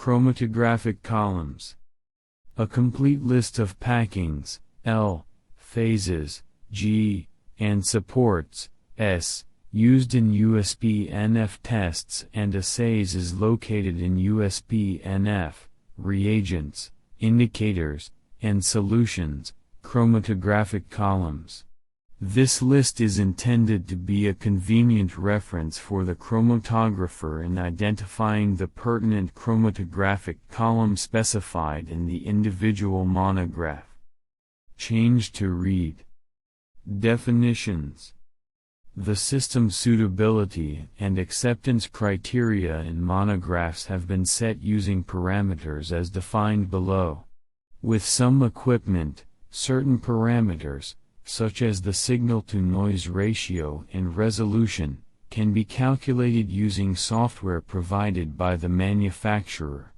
Chromatographic columns. A complete list of packings, L, phases, G, and supports, S, used in USP-NF tests and assays is located in USP-NF, reagents, indicators, and solutions, chromatographic columns. This list is intended to be a convenient reference for the chromatographer in identifying the pertinent chromatographic column specified in the individual monograph. Change to read. Definitions. The system suitability and acceptance criteria in monographs have been set using parameters as defined below. With some equipment, certain parameters, such as the signal-to-noise ratio and resolution, can be calculated using software provided by the manufacturer.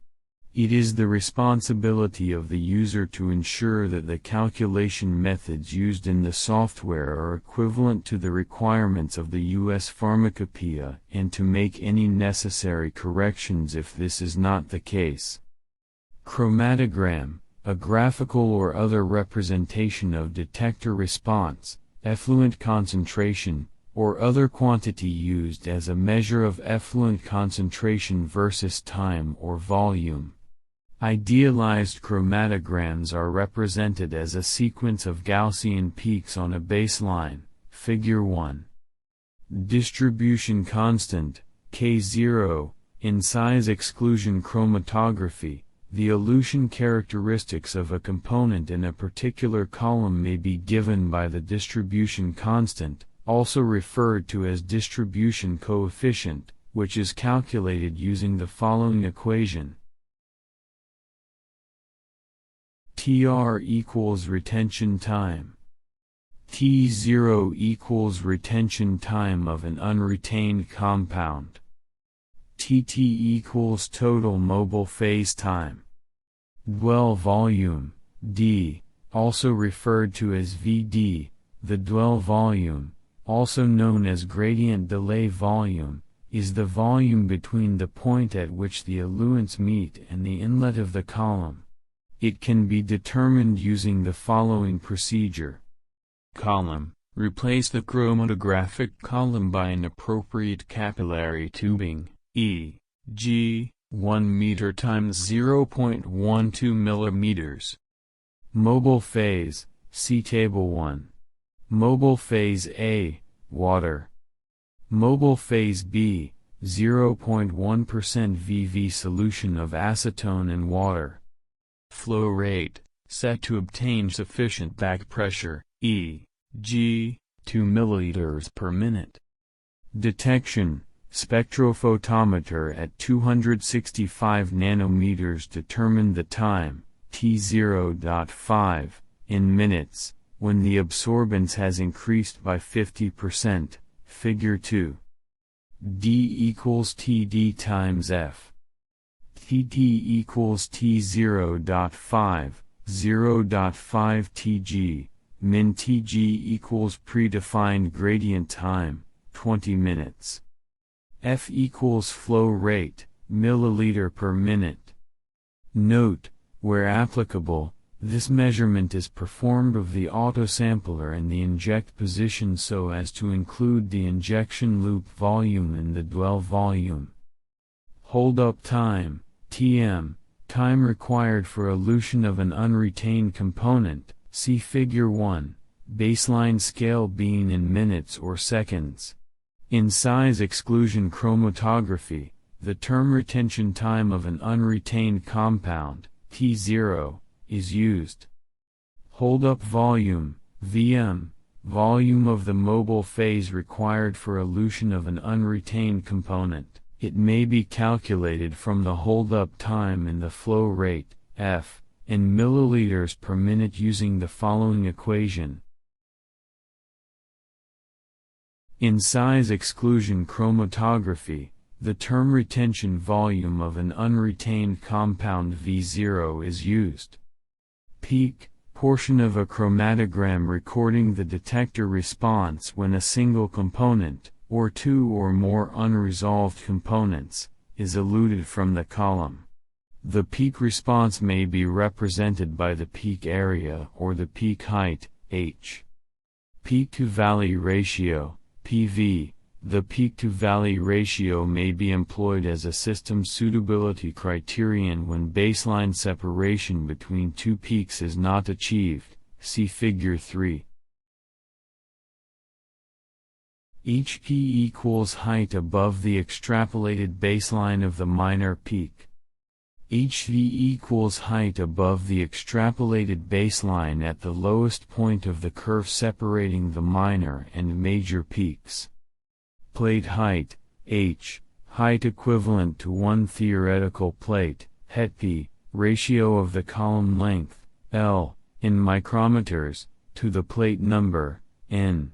It is the responsibility of the user to ensure that the calculation methods used in the software are equivalent to the requirements of the U.S. Pharmacopoeia and to make any necessary corrections if this is not the case. Chromatogram, a graphical or other representation of detector response, effluent concentration, or other quantity used as a measure of effluent concentration versus time or volume. Idealized chromatograms are represented as a sequence of Gaussian peaks on a baseline, Figure 1. Distribution constant, K0, in size exclusion chromatography. The elution characteristics of a component in a particular column may be given by the distribution constant, also referred to as distribution coefficient, which is calculated using the following equation. Tr equals retention time. T0 equals retention time of an unretained compound. Tt equals total mobile phase time. Dwell volume, d, also referred to as Vd, the dwell volume, also known as gradient delay volume, is the volume between the point at which the eluents meet and the inlet of the column. It can be determined using the following procedure. Column. Replace the chromatographic column by an appropriate capillary tubing, e.g., 1 meter times 0.12 millimeters. Mobile phase, see Table 1. Mobile phase A, water. Mobile phase B, 0.1% VV solution of acetone and water. Flow rate, set to obtain sufficient back pressure, e.g., 2 milliliters per minute. Detection. Spectrophotometer at 265 nanometers determine the time, T0.5, in minutes, when the absorbance has increased by 50%, Figure 2. D equals Td times F. Tt equals T0.5, 0.5 Tg, min Tg equals predefined gradient time, 20 minutes. F equals flow rate, milliliter per minute. Note, where applicable, this measurement is performed of the autosampler and the inject position so as to include the injection loop volume and the dwell volume. Hold-up time, Tm, time required for elution of an unretained component, see Figure 1, baseline scale being in minutes or seconds. In size exclusion chromatography, the term retention time of an unretained compound, T0, is used. Hold-up volume, Vm, volume of the mobile phase required for elution of an unretained component. It may be calculated from the hold-up time and the flow rate, F, in milliliters per minute using the following equation. In size exclusion chromatography, the term retention volume of an unretained compound V0 is used. Peak, portion of a chromatogram recording the detector response when a single component, or two or more unresolved components, is eluted from the column. The peak response may be represented by the peak area or the peak height, h. Peak-to-valley ratio, PV. The peak-to-valley ratio may be employed as a system suitability criterion when baseline separation between two peaks is not achieved, see Figure 3. Each P equals height above the extrapolated baseline of the minor peak. Each V equals height above the extrapolated baseline at the lowest point of the curve separating the minor and major peaks. Plate height, H, height equivalent to one theoretical plate, HETP, ratio of the column length, L, in micrometers, to the plate number, N.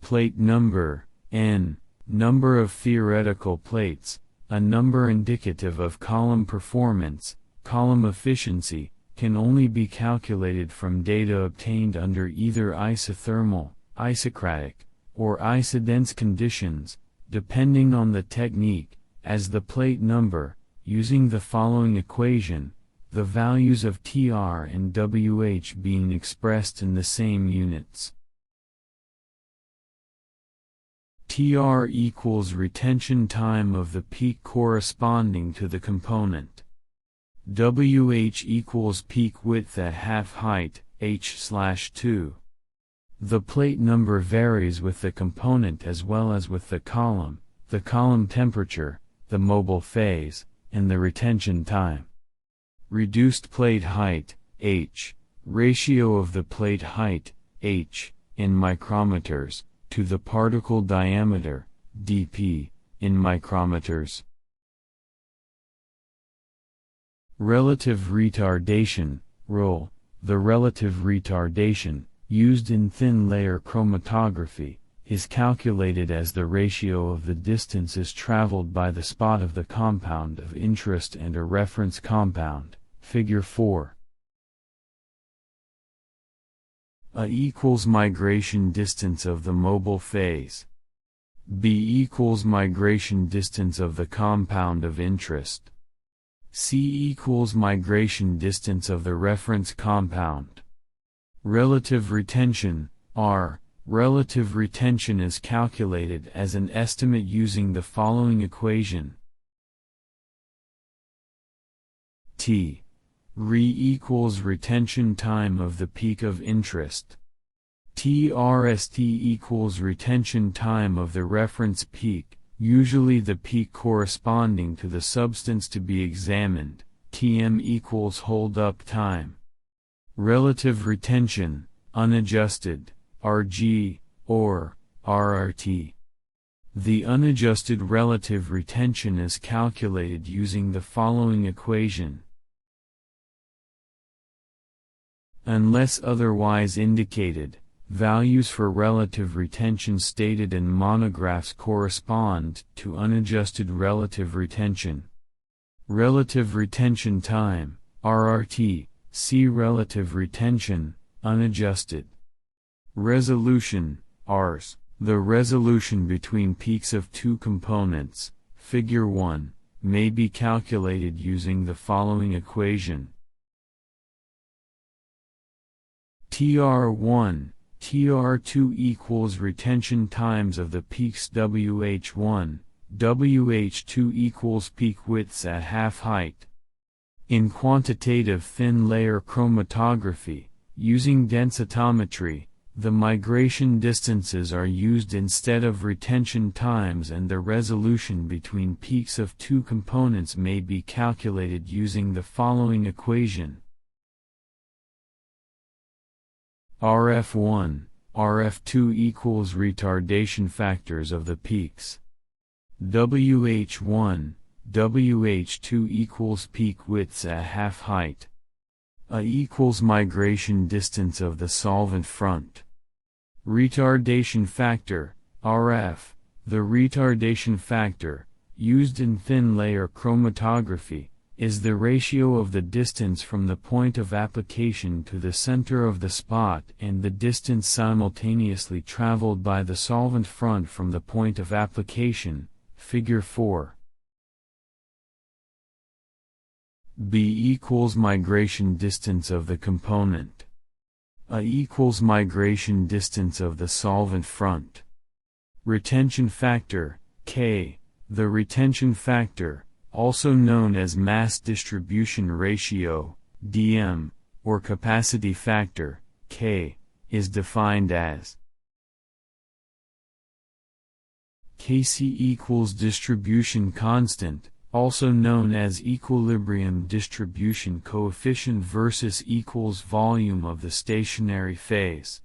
Plate number, N, number of theoretical plates, a number indicative of column performance, column efficiency, can only be calculated from data obtained under either isothermal, isocratic, or isodense conditions, depending on the technique, as the plate number, using the following equation, the values of Tr and Wh being expressed in the same units. Tr equals retention time of the peak corresponding to the component. Wh equals peak width at half height, h/2. The plate number varies with the component as well as with the column temperature, the mobile phase, and the retention time. Reduced plate height, h, ratio of the plate height, h, in micrometers, to the particle diameter, dp, in micrometers. Relative retardation, Rrel. The relative retardation, used in thin layer chromatography, is calculated as the ratio of the distances traveled by the spot of the compound of interest and a reference compound, Figure 4. A equals migration distance of the mobile phase. B equals migration distance of the compound of interest. C equals migration distance of the reference compound. Relative retention, R. Relative retention is calculated as an estimate using the following equation. T. Rrel equals retention time of the peak of interest. Trst equals retention time of the reference peak, usually the peak corresponding to the substance to be examined. Tm equals hold-up time. Relative retention, unadjusted, Rg, or Rrt. The unadjusted relative retention is calculated using the following equation. Unless otherwise indicated, values for relative retention stated in monographs correspond to unadjusted relative retention. Relative retention time, Rrt, see relative retention, unadjusted. Resolution, Rs. The resolution between peaks of two components, Figure 1, may be calculated using the following equation. Tr1, Tr2 equals retention times of the peaks Wh1, Wh2 equals peak widths at half height. In quantitative thin layer chromatography, using densitometry, the migration distances are used instead of retention times, and the resolution between peaks of two components may be calculated using the following equation. Rf1, Rf2 equals retardation factors of the peaks. Wh1, Wh2 equals peak widths at half height. A equals migration distance of the solvent front. Retardation factor, Rf. The retardation factor, used in thin layer chromatography, is the ratio of the distance from the point of application to the center of the spot and the distance simultaneously traveled by the solvent front from the point of application, Figure 4. B equals migration distance of the component. A equals migration distance of the solvent front. Retention factor, K. The retention factor, also known as mass distribution ratio, dm, or capacity factor, K, is defined as Kc equals distribution constant, also known as equilibrium distribution coefficient versus equals volume of the stationary phase.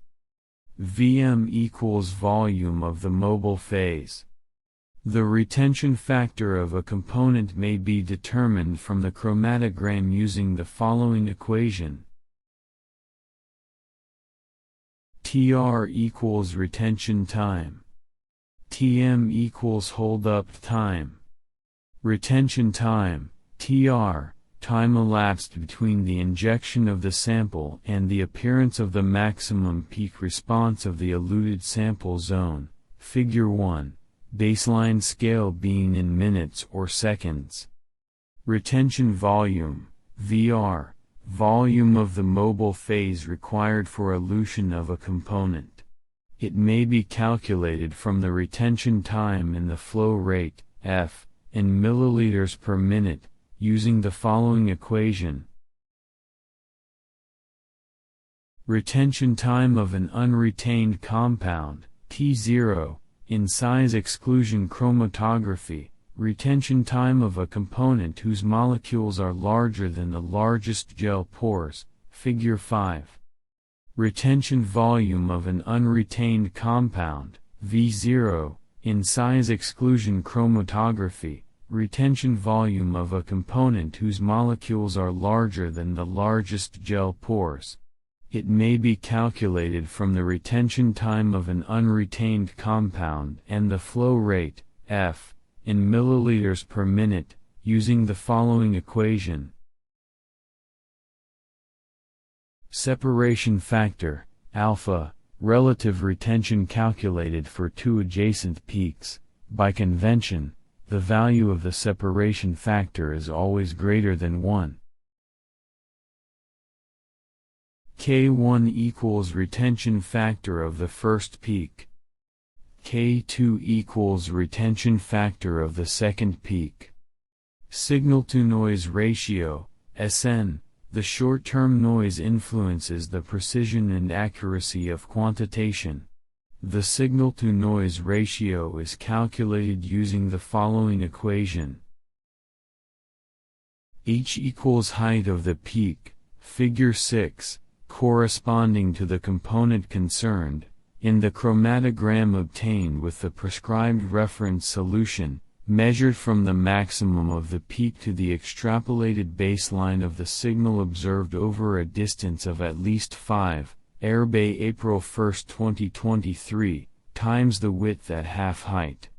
Vm equals volume of the mobile phase. The retention factor of a component may be determined from the chromatogram using the following equation. Tr equals retention time. Tm equals hold-up time. Retention time, Tr, time elapsed between the injection of the sample and the appearance of the maximum peak response of the eluted sample zone, Figure 1, baseline scale being in minutes or seconds. Retention volume, Vr, volume of the mobile phase required for elution of a component. It may be calculated from the retention time and the flow rate, F, in milliliters per minute, using the following equation. Retention time of an unretained compound, T0, in size exclusion chromatography, retention time of a component whose molecules are larger than the largest gel pores, Figure 5. Retention volume of an unretained compound, V0, in size exclusion chromatography, retention volume of a component whose molecules are larger than the largest gel pores. It may be calculated from the retention time of an unretained compound and the flow rate, F, in milliliters per minute, using the following equation. Separation factor, alpha, relative retention calculated for two adjacent peaks. By convention, the value of the separation factor is always greater than 1. K1 equals retention factor of the first peak. K2 equals retention factor of the second peak. Signal-to-noise ratio, Sn. The short-term noise influences the precision and accuracy of quantitation. The signal-to-noise ratio is calculated using the following equation. H equals height of the peak, Figure 6, corresponding to the component concerned, in the chromatogram obtained with the prescribed reference solution, measured from the maximum of the peak to the extrapolated baseline of the signal observed over a distance of at least 5, Airbay April 1, 2023, times the width at half height.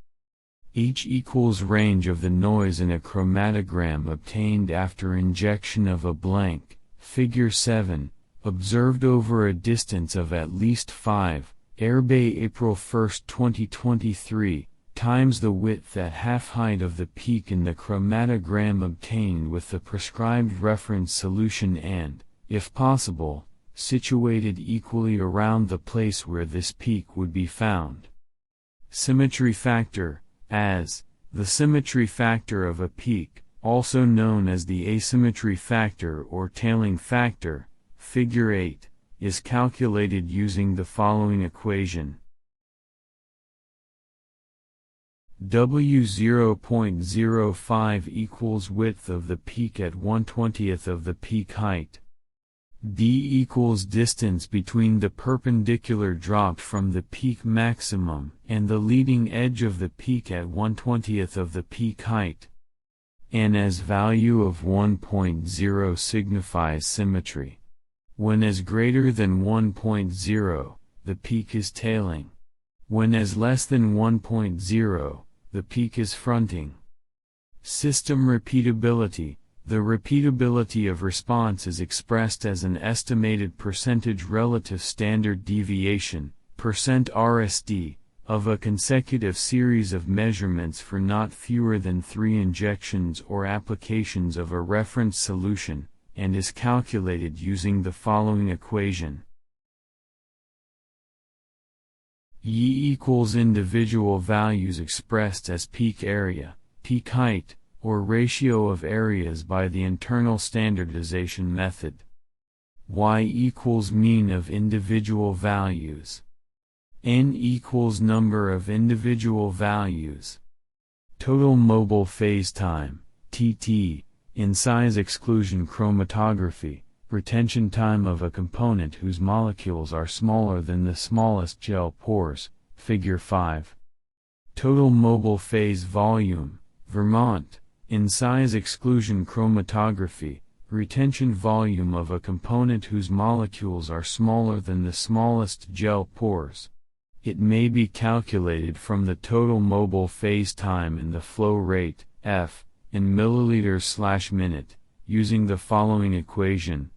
H equals range of the noise in a chromatogram obtained after injection of a blank, Figure 7, observed over a distance of at least 5, Airbay April 1, 2023, times the width at half height of the peak in the chromatogram obtained with the prescribed reference solution and, if possible, situated equally around the place where this peak would be found. Symmetry factor, as, the symmetry factor of a peak, also known as the asymmetry factor or tailing factor, Figure 8, is calculated using the following equation. W0.05 equals width of the peak at 1/20th of the peak height. D equals distance between the perpendicular dropped from the peak maximum and the leading edge of the peak at 1/20th of the peak height. N as value of 1.0 signifies symmetry. When as greater than 1.0, the peak is tailing. When as less than 1.0, the peak is fronting. System repeatability. The repeatability of response is expressed as an estimated percentage relative standard deviation, %RSD, of a consecutive series of measurements for not fewer than 3 injections or applications of a reference solution, and is calculated using the following equation. E equals individual values expressed as peak area, peak height, or ratio of areas by the internal standardization method. Y equals mean of individual values. N equals number of individual values. Total mobile phase time, TT, in size exclusion chromatography, retention time of a component whose molecules are smaller than the smallest gel pores, Figure 5. Total mobile phase volume, Vermont, in size exclusion chromatography, retention volume of a component whose molecules are smaller than the smallest gel pores. It may be calculated from the total mobile phase time and the flow rate, F, in milliliters/minute, using the following equation.